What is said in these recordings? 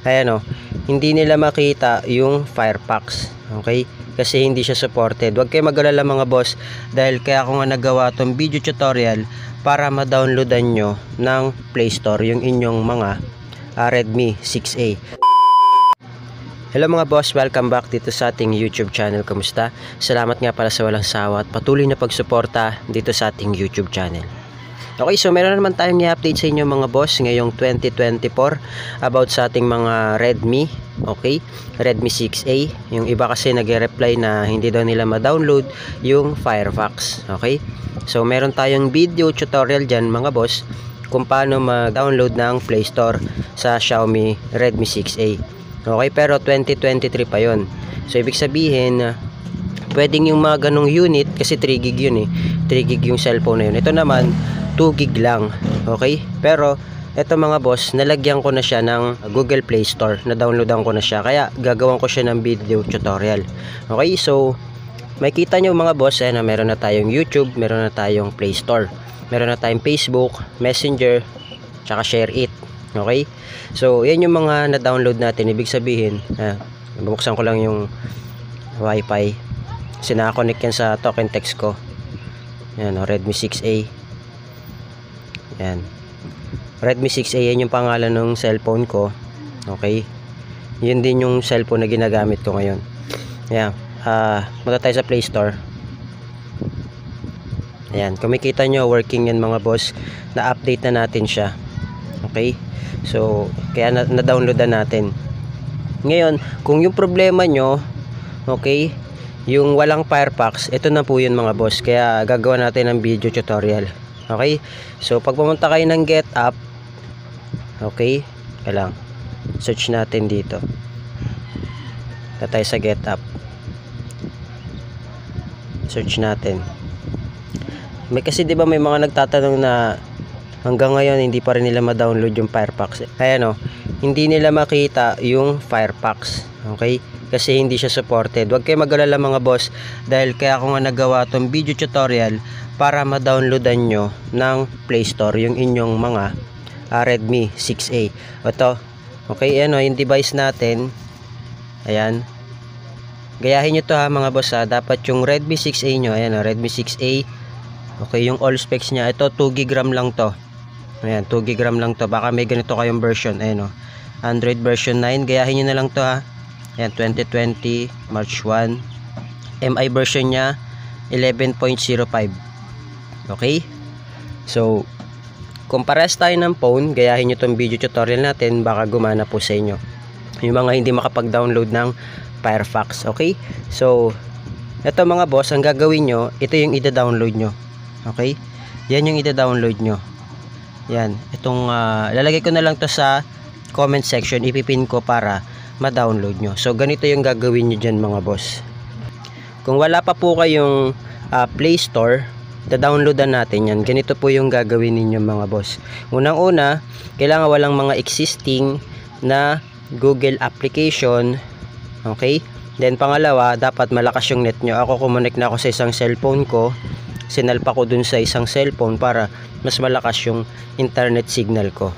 Ayan o, hindi nila makita yung Firefox. Okay? Kasi hindi siya supported. Huwag kayo mag-alala mga boss, dahil kaya ako nga nagawa tong video tutorial para ma-downloadan nyo ng Play Store yung inyong mga Redmi 6A. Hello mga boss, welcome back dito sa ating YouTube channel. Kamusta? Salamat nga pala sa walang sawa at patuloy na pagsuporta dito sa ating YouTube channel. Okay, so meron naman tayong i-update sa inyo mga boss ngayong 2024 about sa ating mga Redmi. Okay, Redmi 6A. Yung iba kasi nag-reply na hindi daw nila ma-download yung Firefox. Okay, so meron tayong video tutorial dyan mga boss kung paano mag-download ng Play Store sa Xiaomi Redmi 6A. Okay, pero 2023 pa yon. So ibig sabihin pwedeng yung mga ganong unit kasi 3 gig yun 3 gig yung cellphone na yun. Ito naman 2 gig lang. Okay, pero ito mga boss, nalagyan ko na siya ng Google Play Store, na downloadan ko na siya, kaya gagawin ko siya ng video tutorial. Okay, so makita nyo mga boss na meron na tayong YouTube, meron na tayong Play Store, meron na tayong Facebook, Messenger, tsaka ShareIt. Okay, so yan yung mga na-download natin. Ibig sabihin, bubuksan ko lang yung wifi, sinaka-connect yan sa token text ko. Yan, Redmi 6A. Yan, Redmi 6A, yan yung pangalan ng cellphone ko. Okay, yun din yung cellphone na ginagamit ko ngayon. Yan, punta tayo sa Play Store. Ayan, kung makita nyo, working yan mga boss. Na-update na natin siya. Okay, so kaya na-downloadan natin. Ngayon, kung yung problema nyo, okay, yung walang Firefox, ito na po yun mga boss. Kaya gagawa natin ng video tutorial. Okay, so pag pumunta kayo ng GetApp, okay, kaya lang search natin dito. Tatay sa GetApp, search natin. May kasi 'di ba may mga nagtatanong na hanggang ngayon hindi pa rin nila ma-download yung Firefox. Ayan o, hindi nila makita yung Firefox. Okay, kasi hindi siya supported. Huwag kayo mag-alala mga boss, dahil kaya ako nga nagawa tong video tutorial para ma-downloadan nyo ng Play Store yung inyong mga Redmi 6A. Ito, okay, ano yung device natin. Ayan, gayahin nyo to ha mga boss ha. Dapat yung Redmi 6A nyo, ayan o, Redmi 6A. Okay, yung all specs nya, ito 2 GB RAM lang to. Ayan, 2 GB RAM lang to. Baka may ganito kayong version, ayan o, Android version 9. Gayahin nyo na lang to ha. Ayan, 2020 March 1. MI version nya 11.05. Okay, so kung parehas tayo ng phone, gayahin nyo tong video tutorial natin, baka gumana po sa inyo yung mga hindi makapag-download ng Firefox. Okay, so ito mga boss, ang gagawin nyo, ito yung ida-download nyo. Okay, yan yung ida-download nyo. Yan, itong lalagay ko na lang to sa comment section, ipipin ko para ma-download nyo. So ganito yung gagawin nyo dyan mga boss. Kung wala pa po kayong Play Store, da-downloadan natin yan. Ganito po yung gagawin ninyo mga boss. Unang-una, kailangan walang mga existing na Google application. Okay, then pangalawa, dapat malakas yung net nyo. Ako kumonek na ako sa isang cellphone ko, sinalpa ko dun sa isang cellphone para mas malakas yung internet signal ko.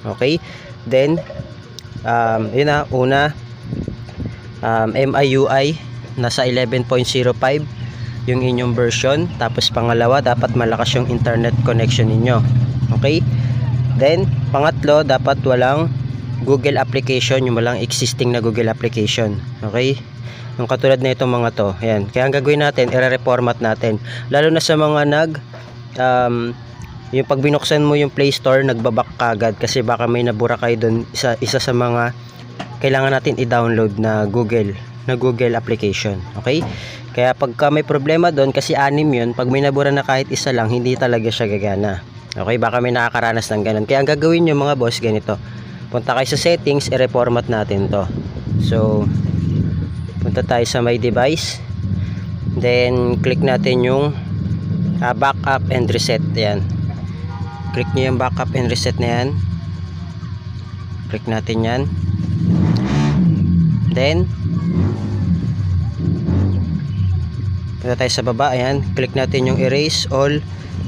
Okay, then yun na, una, MIUI nasa 11.05 yung inyong version. Tapos pangalawa, dapat malakas yung internet connection ninyo. Okay, then pangatlo, dapat walang Google application, yung walang existing na Google application. Okay, yung katulad na itong mga to. Ayan, kaya ang gagawin natin, i-reformat natin, lalo na sa mga yung pag binuksan mo yung Play Store, nagbabak kagad kasi baka may nabura kayo dun. Isa sa mga kailangan natin i-download na Google application. Okay, kaya pagka may problema doon, kasi 6 yun, pag may nabura na kahit isa lang, hindi talaga siya gagana. Okay, baka may nakakaranas ng ganun. Kaya ang gagawin nyo mga boss, ganito, punta kayo sa settings, i-reformat natin to. So punta tayo sa my device, then click natin yung backup and reset. Yan, click nyo yung backup and reset na yan, click natin yan. Then punta tayo sa baba, ayan, click natin yung erase all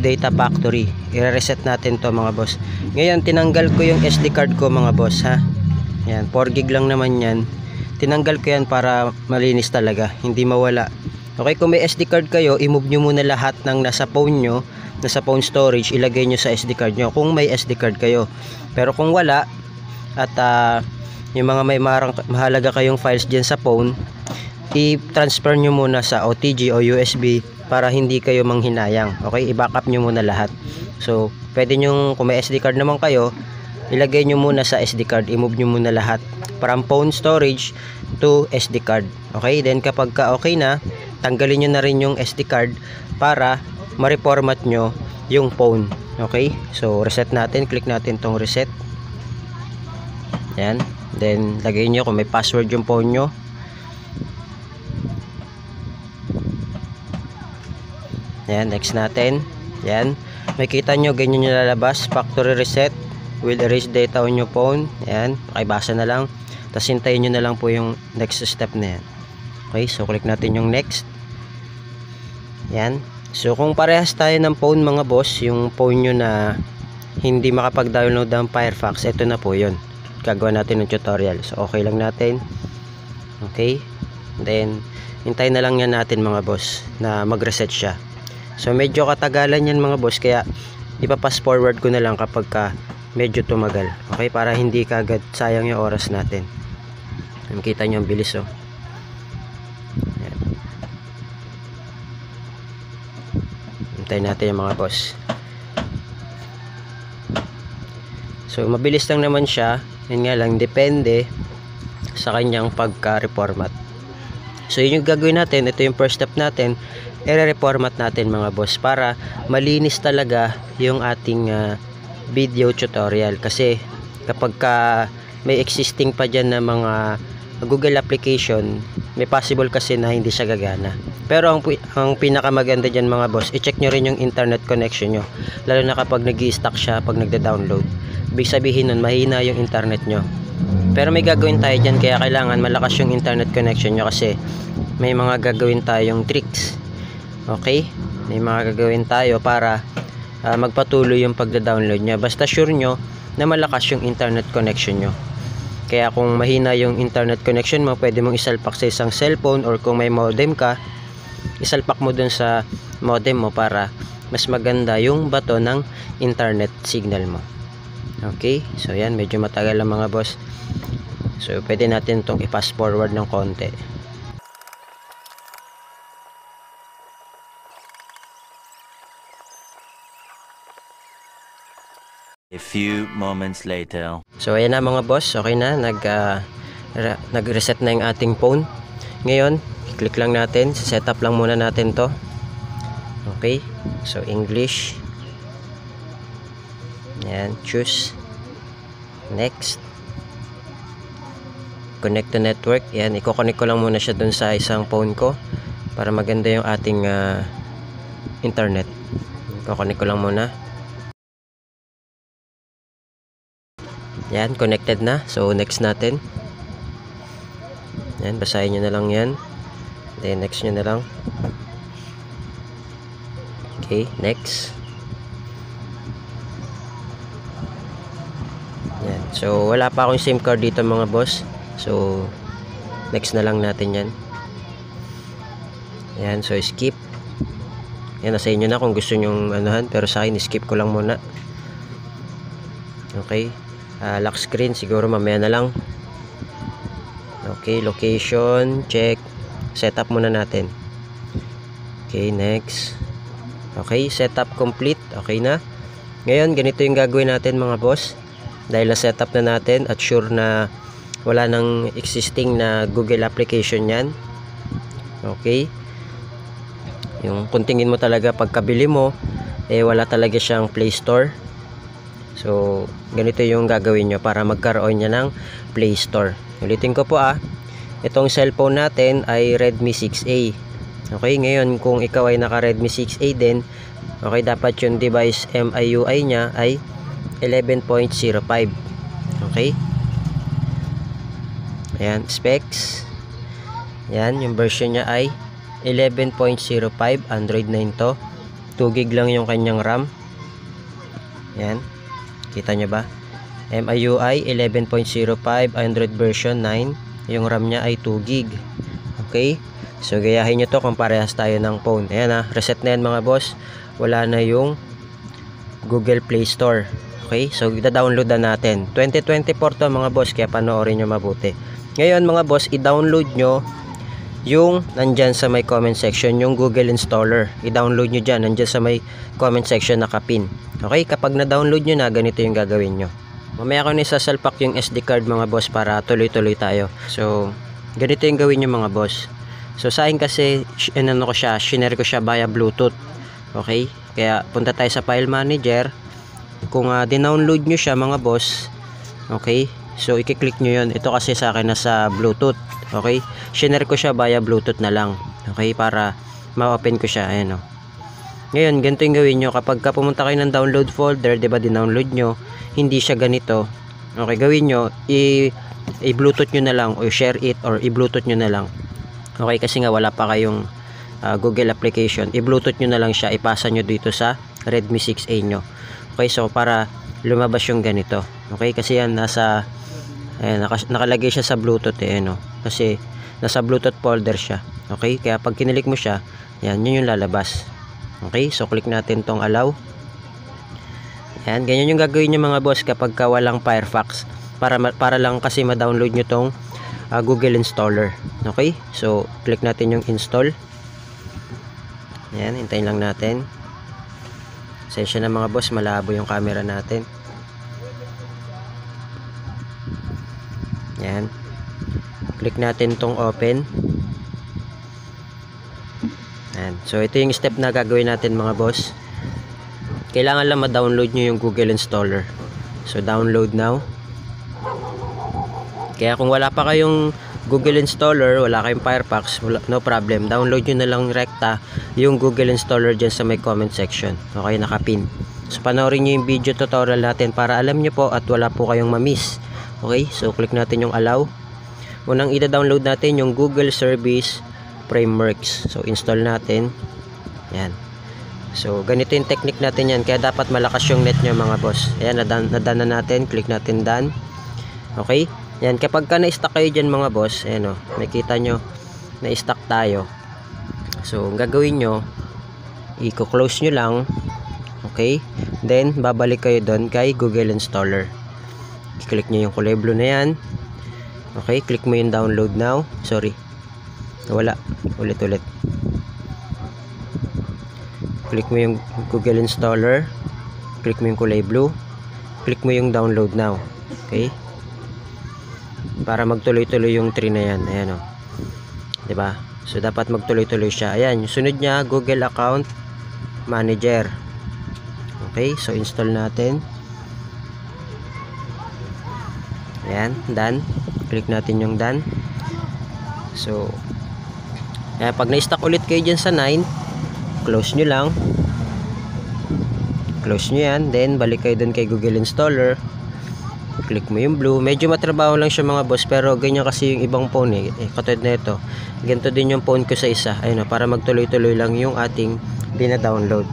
data factory. I-reset natin to mga boss. Ngayon tinanggal ko yung SD card ko mga boss ha. Yan, 4 gig lang naman yan. Tinanggal ko yan para malinis talaga, hindi mawala. Okay, kung may SD card kayo, i-move nyo muna lahat ng nasa phone nyo, nasa phone storage, ilagay nyo sa SD card nyo kung may SD card kayo. Pero kung wala, at yung mga may mahalaga kayong files dyan sa phone, i-transfer nyo muna sa OTG o USB para hindi kayo manghinayang. Okay, i-backup nyo muna lahat. So, pwede nyo, kung may SD card naman kayo, ilagay nyo muna sa SD card, i-move nyo muna lahat from phone storage to SD card. Okay, then kapag okay na, tanggalin nyo na rin yung SD card para ma-reformat nyo yung phone. Okay, so reset natin, click natin tong reset. Yan, then lagay nyo kung may password yung phone nyo. Yan, next natin. Yan, makita nyo ganyan yung lalabas, factory reset will erase data on your phone. Yan, pakibasa na lang, tapos hintayin nyo na lang po yung next step na yan. Okay, so click natin yung next. Yan, so kung parehas tayo ng phone mga boss, yung phone nyo na hindi makapag-download ng Firefox, ito na po yun, gagawa natin ng tutorial. So okay lang natin. Okay, then hintayin na lang yan natin mga boss na mag-reset siya. So medyo katagalan yan mga boss, kaya ipapass forward ko na lang kapag medyo tumagal. Okay, para hindi kagad sayang yung oras natin. Makita nyo ang bilis oh. Ayan. Hintayin natin yung mga boss. So mabilis lang naman siya. Yun nga lang, depende sa kanyang pagka-reformat. So yun yung gagawin natin. Ito yung first step natin. I-reformat natin mga boss para malinis talaga yung ating video tutorial. Kasi kapag may existing pa dyan na mga Google application, may possible kasi na hindi siya gagana. Pero ang pinakamaganda dyan mga boss, i-check nyo rin yung internet connection nyo, lalo na kapag nag-i-stack siya pag nagda-download. Ibig sabihin nun, mahina yung internet nyo. Pero may gagawin tayo dyan, kaya kailangan malakas yung internet connection nyo, kasi may mga gagawin tayong tricks. Okay, may mga gagawin tayo para magpatuloy yung pagda-download nya. Basta sure nyo na malakas yung internet connection nyo. Kaya kung mahina yung internet connection mo, pwede mong isalpak sa isang cellphone, or kung may modem ka, isalpak mo dun sa modem mo para mas maganda yung bato ng internet signal mo. Okay, so yan, medyo matagal lang mga boss. So pwede natin itong i-pass forward ng konti. A few moments later. So ayan na mga boss, okay na, nag-reset na yung ating phone. Ngayon, click lang natin, setup lang muna natin to. Okay, so English. Yan, choose. Next. Connect to network. Yan, i-connect ko lang muna siya dun sa isang phone ko para maganda yung ating internet. I-connect ko lang muna. Yan, connected na. So next natin. Yan, basahin nyo na lang yan. Then next nyo na lang. Okay, next. Yan. So wala pa akong SIM card dito mga boss. So next na lang natin yan. Yan, so skip. Yan, nasa inyo na kung gusto nyong anuhan, pero sa akin skip ko lang muna. Okay. Lock screen siguro mamaya na lang. Okay, location check, setup muna natin. Okay, next. Okay, setup complete. Okay na. Ngayon ganito yung gagawin natin mga boss, dahil na setup na natin at sure na wala nang existing na Google application yan. Okay, yung kung tingin mo talaga pagkabili mo wala talaga siyang Play Store. So ganito yung gagawin nyo para magkaroon niya ng Play Store. Ulitin ko po itong cellphone natin ay Redmi 6A. Okay, ngayon kung ikaw ay naka Redmi 6A din, okay, dapat yung device MIUI nya ay 11.05. Okay, ayan, specs. Yan, yung version nya ay 11.05, Android 9 to. 2 GB lang yung kanyang RAM. Yan, kita nyo ba? MIUI 11.05, Android version 9. Yung RAM niya ay 2 GB. Okay? So gayahin nyo to kung parehas tayo ng phone. Ayan reset na yan mga boss. Wala na yung Google Play Store. Okay? So i-download na natin. 2024 to mga boss, kaya panoorin nyo mabuti. Ngayon mga boss, i-download nyo yung nandyan sa may comment section, yung Google Installer. I-download nyo dyan, nandyan sa may comment section nakapin. Okay? Kapag na-download nyo na, ganito yung gagawin nyo. Mamaya ko nisasalpak yung SD card mga boss para tuloy-tuloy tayo. So, ganito yung gawin nyo mga boss. So, sa akin kasi, shinare ko siya via Bluetooth. Okay? Kaya, punta tayo sa File Manager. Kung dinownload nyo siya mga boss, okay? So, i-click nyo yun. Ito kasi sa akin nasa Bluetooth. Okay? Shinare ko siya via Bluetooth na lang. Okay? Para ma-open ko siya. Ayan o. Ngayon, ganito yung gawin nyo. Kapag pumunta kayo ng download folder, diba dinownload nyo, hindi siya ganito. Okay, gawin nyo, i-bluetooth nyo na lang, o share it, or i-bluetooth nyo na lang. Okay, kasi nga wala pa kayong Google application. I-bluetooth nyo na lang siya, ipasa nyo dito sa Redmi 6A nyo. Okay, so para lumabas yung ganito. Okay, kasi yan nasa, nakalagay siya sa Bluetooth no? Kasi nasa Bluetooth folder siya. Okay, kaya pag kinilik mo siya, yan, yun yung lalabas. Okay, so click natin tong allow. Yan, ganyan yung gagawin nyo mga boss kapag walang Firefox. Para lang kasi ma-download nyo tong Google Installer. Okay, so click natin yung install. Yan, hintayin lang natin. Sensya na mga boss, malabo yung camera natin. Yan, click natin tong open. Yan. So ito yung step na gagawin natin mga boss. Kailangan lang ma-download nyo yung Google Installer. So download now. Kaya kung wala pa kayong Google Installer, wala kayong Firefox, no problem. Download nyo na lang rekta yung Google Installer dyan sa may comment section. Okay, nakapin. So panoorin nyo yung video tutorial natin para alam nyo po at wala po kayong ma-miss. Okay, so click natin yung allow. Unang ida-download natin yung Google Service Frameworks. So install natin. Yan. So ganito yung technique natin yan. Kaya dapat malakas yung net nyo mga boss. Ayan, nadana natin. Click natin done. Okay. Yan. Kapag ka na-stuck kayo dyan mga boss, ayan o. Makita nyo na-stuck tayo. So ang gagawin nyo, i-close nyo lang. Okay. Then babalik kayo doon kay Google Installer. I-click nyo yung kulay blue na yan. Okay. Click mo yung download now. Sorry. Wala. Ulit-ulit. Click mo yung Google Installer. Click mo yung kulay blue. Click mo yung download now. Okay? Para magtuloy-tuloy yung tree na yan. Ayan o. Diba? So, dapat magtuloy-tuloy siya. Ayan. Yung sunod niya, Google Account Manager. Okay? So, install natin. Ayan. Done. Click natin yung done. So, pag na-stuck ulit kayo dyan sa 9, close nyo lang. Close nyo yan. Then, balik kayo dun kay Google Installer. Click mo yung blue. Medyo matrabaho lang siya mga boss. Pero ganyan kasi yung ibang phone katulad na ito. Ganito din yung phone ko sa isa. Ayun para magtuloy-tuloy lang yung ating dina-download.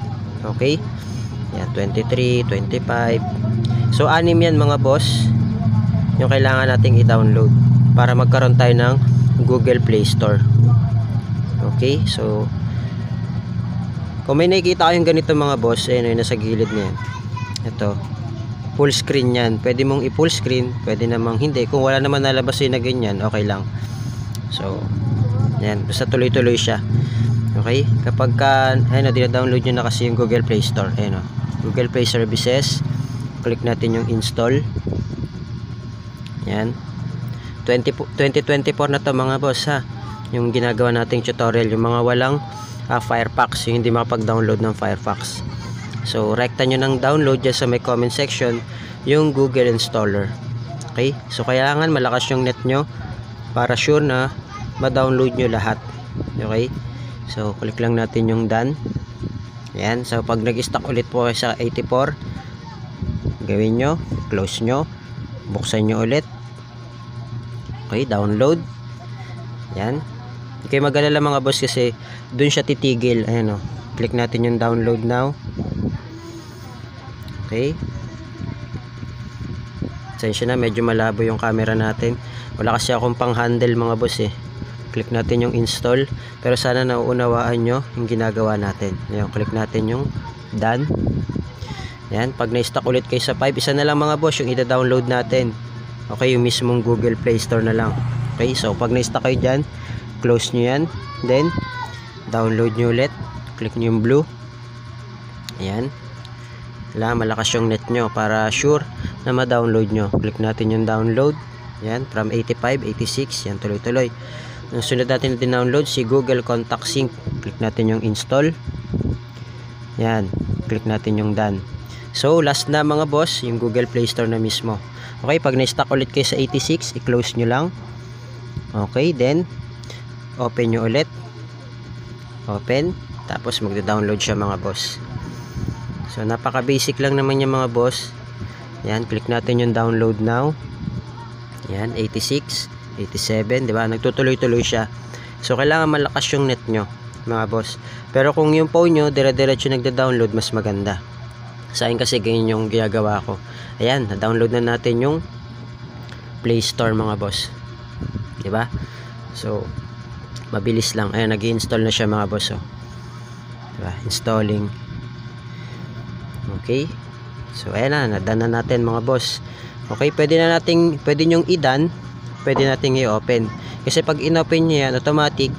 Okay? Yan, 23, 25. So, 6 yan mga boss. Yung kailangan nating i-download. Para magkaroon tayo ng Google Play Store. Okay, so kung may nakikita kayong ganito mga boss, ayun yung nasa gilid na yan. Ito, full screen yan. Pwede mong i-full screen, pwede namang hindi. Kung wala naman nalabas yun na ganyan, okay lang. So, yan, basta tuloy-tuloy siya. Okay, kapag ayun, dina-download nyo na kasi yung Google Play Store. Ayun Google Play Services. Click natin yung install. Yan, 2024 na to mga boss ha. Yung ginagawa nating tutorial, yung mga walang Firefox, yung hindi makapag-download ng Firefox. So, rekta nyo ng download dyan sa may comment section yung Google Installer. Okay? So, kailangan malakas yung net nyo para sure na ma-download nyo lahat. Okay? So, click lang natin yung done. Ayan. So, pag nag-stuck ulit po sa 84, gawin nyo, close nyo, buksan nyo ulit. Okay, download. Ayan. Hindi kayo mag-alala mga boss kasi dun siya titigil. Ayan o. Click natin yung download now. Okay. Pasensya na, medyo malabo yung camera natin. Wala kasi akong pang handle mga boss eh. Click natin yung install. Pero sana nauunawaan nyo yung ginagawa natin. Ngayon, click natin yung done. Yan, pag na-stuck ulit kayo sa 5, isa na lang mga boss yung ida-download natin. Okay, yung mismong Google Play Store na lang. Okay, so pag na-stuck kayo dyan, close nyo yan. Then, download nyo ulit. Click nyo yung blue. Ayan. Kailangan malakas yung net nyo para sure na ma-download nyo. Click natin yung download. Yan, from 85, 86. Yan, tuloy-tuloy. Ang sunod natin na din-download, si Google Contact Sync. Click natin yung install. Yan, click natin yung done. So, last na mga boss, yung Google Play Store na mismo. Okay, pag na-stuck ulit kayo sa 86, i-close nyo lang. Okay, then, open nyo ulit. Open. Tapos, magda-download siya mga boss. So, napaka-basic lang naman yung mga boss. Yan, click natin yung download now. Yan, 86, 87, di ba? Nagtutuloy-tuloy siya. So, kailangan malakas yung net nyo, mga boss. Pero kung yung phone nyo, dire-diretso nagda-download, mas maganda. Sa akin kasi ganyan yung ginagawa ko. Ayan, na-download na natin yung Play Store, mga boss. Di ba? So, mabilis lang. Ayan, nag-i-install na siya, mga boss. Oh. Di ba? Installing. Okay. So, ayan na. Nadan na natin, mga boss. Okay, pwede nyong i-done. Pwede nating i-open. Kasi pag in-open nyo yan, automatic,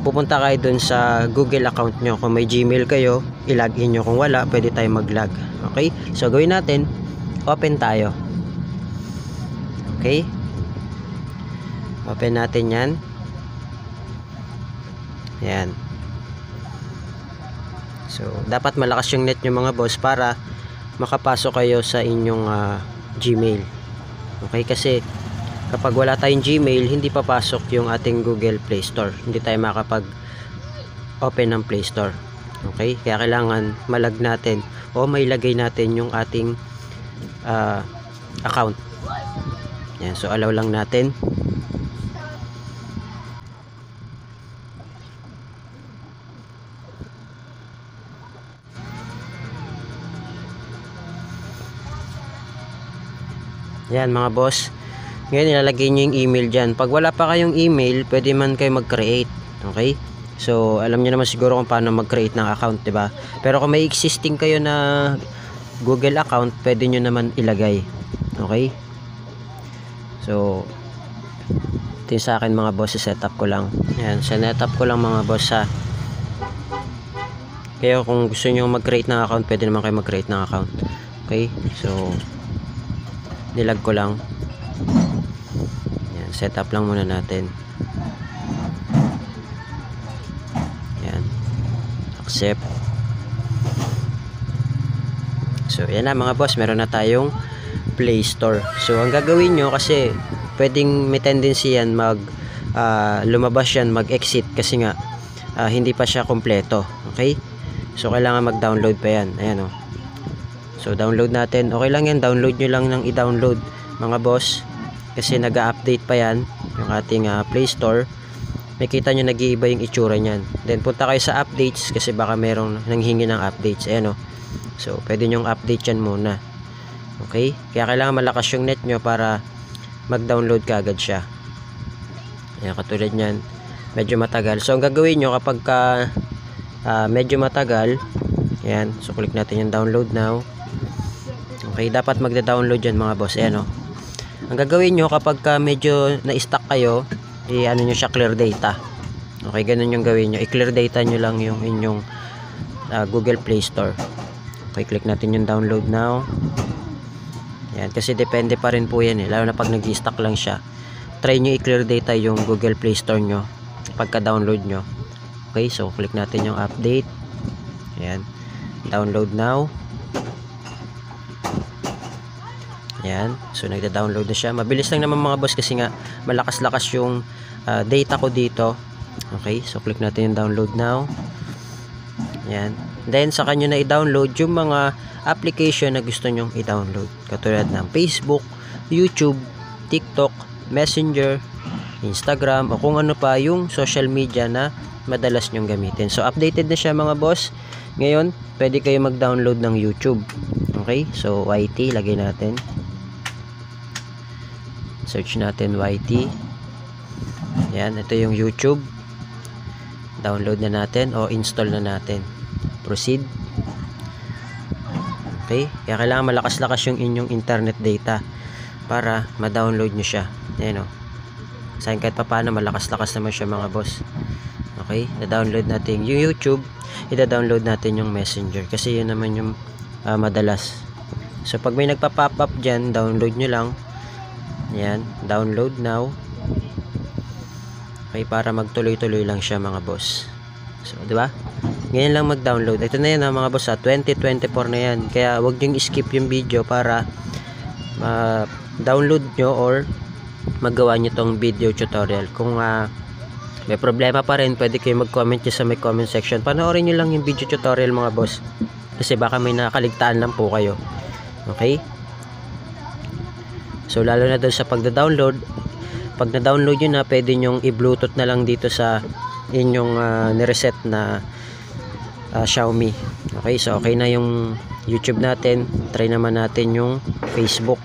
pupunta kayo dun sa Google account nyo. Kung may Gmail kayo, i-login nyo. Kung wala, pwede tayo mag-log. Okay? So, gawin natin, open tayo. Okay? Open natin yan. Yan. So, dapat malakas yung net nyo mga boss para makapasok kayo sa inyong Gmail. Okay? Kasi, kapag wala tayong Gmail, hindi papasok yung ating Google Play Store. Hindi tayo makapag-open ng Play Store. Okay? Kaya kailangan malag natin o mailagay natin yung ating account. Yan. So, allow lang natin. Yan mga boss. Ngayon ilalagay nyo yung email dyan. Pag wala pa kayong email, pwede man kayo mag-create. Okay? So, alam nyo naman siguro kung paano mag-create ng account, diba? Pero kung may existing kayo na Google account, pwede nyo naman ilagay. Okay? So, ito yung sa akin mga boss, setup ko lang. Yan, setup ko lang mga boss ha. Kaya kung gusto nyo mag-create ng account, pwede naman kayo mag-create ng account. Okay? So, nilag ko lang. Yan, setup lang muna natin. Yan. Accept. So, yan na mga boss, meron na tayong Play Store. So, ang gagawin nyo kasi pwedeng may tendency yan lumabas yan, mag-exit kasi nga hindi pa siya kompleto. Okay? So, kailangan mag-download pa yan. Ayan o. So, download natin. Okay lang yan. Download nyo lang ng i-download mga boss. Kasi nag-update pa yan yung ating Play Store. Makita nyo nag-iiba yung itsura nyan. Then, punta kayo sa updates kasi baka merong nanghingi ng updates. Ayan o. So, pwede nyong update yan muna. Okay? Kaya kailangan malakas yung net nyo para mag-download ka agad siya. Ayan, katulad nyan. Medyo matagal. So, ang gagawin nyo kapag medyo matagal, ayan. So, click natin yung download now. Okay, dapat magda-download yan mga boss. Ayan o. Ang gagawin nyo kapag medyo na-stuck kayo, ano nyo siya, clear data. Okay, ganun yung gawin nyo. I-clear data nyo lang yung inyong Google Play Store. Okay, click natin yung download now. Ayan, kasi depende pa rin po yan eh. Lalo na pag nag-stuck lang siya. Try nyo i-clear data yung Google Play Store nyo pagka-download nyo. Okay, so click natin yung update. Ayan, download now. Yan. So, nagda-download na siya. Mabilis lang naman mga boss kasi nga malakas-lakas yung data ko dito. Okay. So, click natin yung download now. Yan. Then, saka nyo na i-download yung mga application na gusto nyong i-download. Katulad ng Facebook, YouTube, TikTok, Messenger, Instagram, o kung ano pa yung social media na madalas nyong gamitin. So, updated na siya mga boss. Ngayon, pwede kayo mag-download ng YouTube. Okay. So, YT, lagay natin. Search natin YT. Yan, ito yung YouTube. Download na natin o install na natin. Proceed. Okay, kaya kailangan malakas-lakas yung inyong internet data para ma-download nyo siya. Ayan o. Sayang kahit pa paano malakas-lakas naman siya mga boss. Okay, na-download natin yung YouTube, ida-download natin yung Messenger kasi yun naman yung madalas. So pag may nagpa-pop up dyan, download nyo lang. Yan, download now. Okay, para magtuloy-tuloy lang siya mga boss. So, di ba? Ngayon lang mag-download. Ito na yan mga boss, 2024 na yan. Kaya wag niyo i-skip yung video para download nyo or magawa nyo tong video tutorial. Kung may problema pa rin, pwede kayo mag-comment nyo sa may comment section. Panoorin nyo lang yung video tutorial mga boss. Kasi baka may nakaligtaan lang po kayo. Okay? So lalo na doon sa pagda-download, pag na-download nyo na, pwede nyong i-bluetooth na lang dito sa inyong nireset na Xiaomi. Okay, so okay na yung YouTube natin. Try naman natin yung Facebook.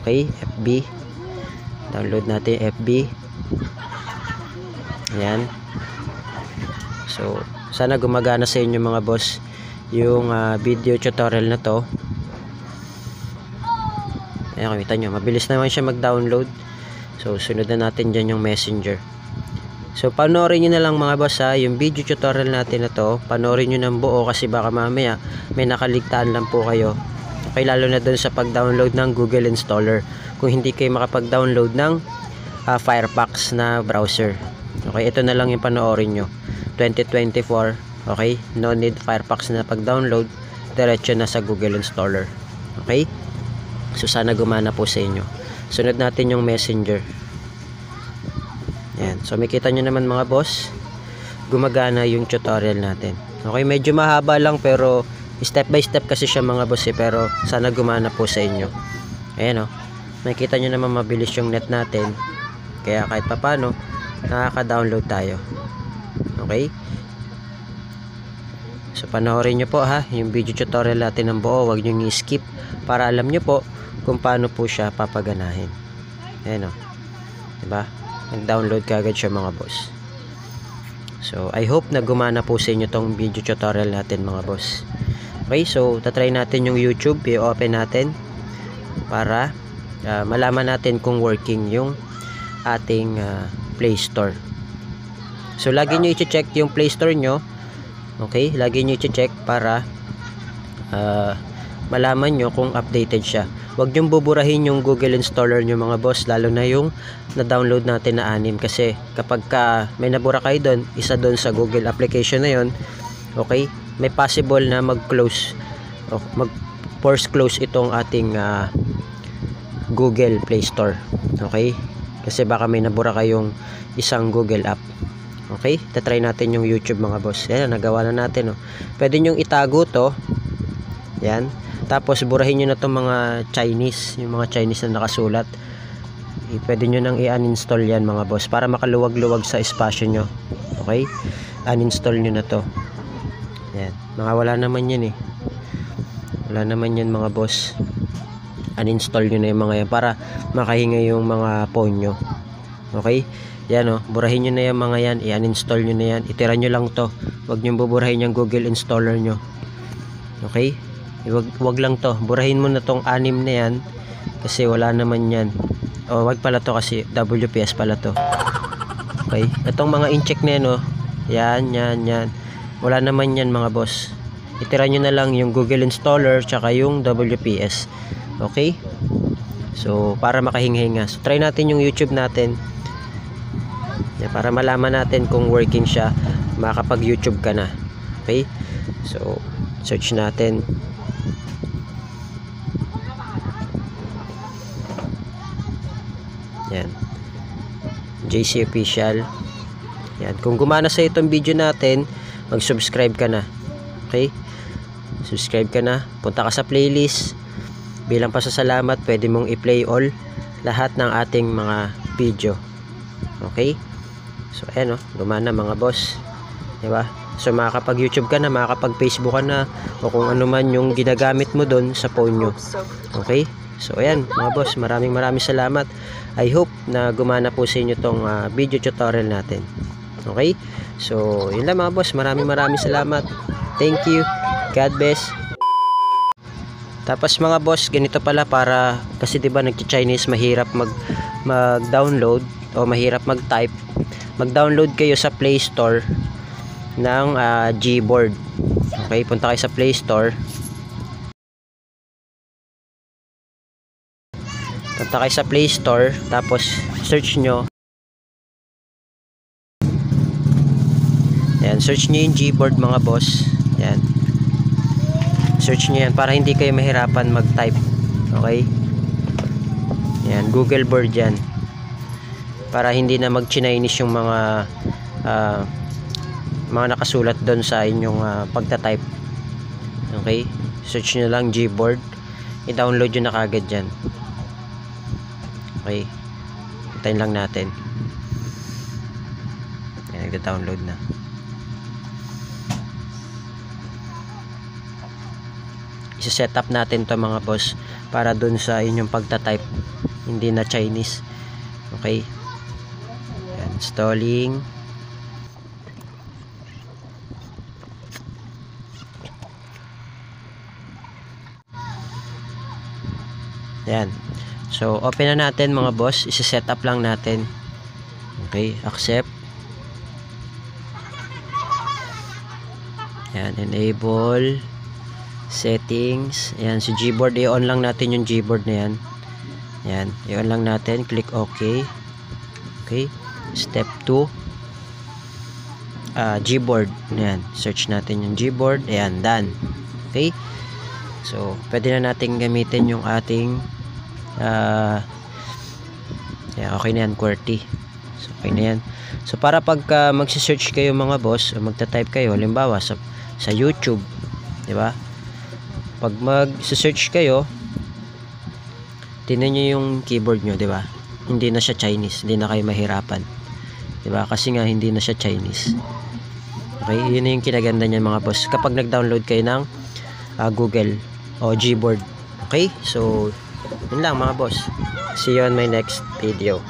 Okay, FB. Download natin FB. Ayan. So sana gumagana sa inyo mga boss yung video tutorial na to. Ayan, kita nyo, mabilis naman siya mag-download. So sunod na natin dyan yung Messenger. So panoorin nyo na lang mga boss yung video tutorial natin na to. Panoorin nyo ng buo kasi baka mamaya may nakaligtaan lang po kayo. Okay, lalo na dun sa pag-download ng Google Installer. Kung hindi kayo makapag-download ng Firefox na browser. Okay, ito na lang yung panoorin nyo. 2024. Okay, no need Firefox na pag-download. Diretso na sa Google Installer. Okay, so sana gumana po sa inyo. Sunod natin yung Messenger. Yan. So makita nyo naman mga boss, gumagana yung tutorial natin. Okay, medyo mahaba lang pero step by step kasi siya mga boss pero sana gumana po sa inyo. Ayan o. Makita nyo naman mabilis yung net natin. Kaya kahit papano, nakaka-download tayo. Okay? So panoorin nyo po yung video tutorial natin ng buo. Huwag nyo i-skip para alam nyo po kung paano po siya papaganahin. Ayan o. Diba? Nag-download ka agad siya mga boss. So I hope na gumana po sa inyo tong video tutorial natin mga boss. Okay, so tatry natin yung YouTube, i-open natin para malaman natin kung working yung ating Play Store. So lagi nyo i-check yung Play Store nyo. Okay, lagi nyo i-check para malaman nyo kung updated siya. Huwag nyo buburahin yung Google Installer nyo mga boss, lalo na yung na-download natin na 6 kasi kapag may nabura kayo doon, isa doon sa Google application na yon, okay, may possible na mag-close o mag-force close itong ating Google Play Store. Okay, kasi baka may nabura kayong isang Google app. Okay, tatry natin yung YouTube mga boss. Yan, nagawa na natin. Pwede nyong itago to. Yan. Tapos burahin nyo na itong mga Chinese, yung mga Chinese na nakasulat. Pwede nyo nang i-uninstall yan mga boss para makaluwag-luwag sa espasyo nyo. Okay, uninstall nyo na to. Yan, mga wala naman yan wala naman yan mga boss. Uninstall nyo na yung mga yan para makahinga yung mga phone nyo. Okay, yan burahin nyo na yung mga yan, i-uninstall nyo na yan, itira nyo lang to. Huwag nyo buburahin yung Google Installer nyo. Okay, wag lang to, burahin mo na tong 6 na yan kasi wala naman yan. Wag pala to kasi WPS pala to. Okay, itong mga in-check na yan yan, wala naman yan mga boss. Itira nyo na lang yung Google Installer tsaka yung WPS. Okay, so para makahinga-hinga. So try natin yung YouTube natin yan, para malaman natin kung working siya, makakapag YouTube ka na. Okay, so search natin. Yan, JC Official. Yan, kung gumana sa itong video natin, mag-subscribe ka na. Okay, subscribe ka na, punta ka sa playlist. Bilang pasasalamat, pwede mong i-play all lahat ng ating mga video. Okay, so ayan gumana mga boss, diba? So makakapag YouTube ka na, makakapag Facebook ka na, o kung ano man yung ginagamit mo doon sa phone nyo. Okay, So ayan mga boss, maraming salamat. I hope na gumana po sa inyo tong video tutorial natin. Okay? So yun lang mga boss, maraming salamat. Thank you. God bless. Tapos mga boss, ganito pala para kasi 'di ba nagchi-Chinese mahirap mag-download o mahirap mag-type. Mag-download kayo sa Play Store ng Gboard. Okay, punta kayo sa Play Store. Punta kayo sa Play Store, tapos search nyo. Yan, search nyo yung Gboard mga boss. Yan. Search nyo yan para hindi kayo mahirapan mag-type. Okay? Yan, Google Board yan. Para hindi na mag-Chinese yung mga nakasulat doon sa inyong pagta-type. Okay? Search nyo lang Gboard. I-download nyo na kagad dyan. Okay. Hintayin lang natin. Yan, nagda-download na. I-set up natin to mga boss para dun sa inyong pagta-type. Hindi na Chinese. Okay. Yan, installing. Yan. So, open na natin mga boss. Isi-set up lang natin. Okay, accept. Yan, enable. Settings. Yan, si Gboard. I-on lang natin yung Gboard na yan. Yan, i-on lang natin. Click OK. Okay. Step 2. Gboard. Yan, search natin yung Gboard. Ayan, done. Okay. So, pwede na natin gamitin yung ating okay na yan, QWERTY. So, okay na yan. So para pagka magsi-search kayo mga boss o magta-type kayo halimbawa sa YouTube, 'di ba? Pag mag-search kayo, tingnan niyo yung keyboard niyo, 'di ba? Hindi na siya Chinese, hindi na kayo mahirapan. 'Di ba? Kasi nga hindi na siya Chinese. Okay, yun na yung kinaganda niyan mga boss kapag nag-download kayo ng Google o Gboard. Okay? So yun lang mga boss. See you on my next video.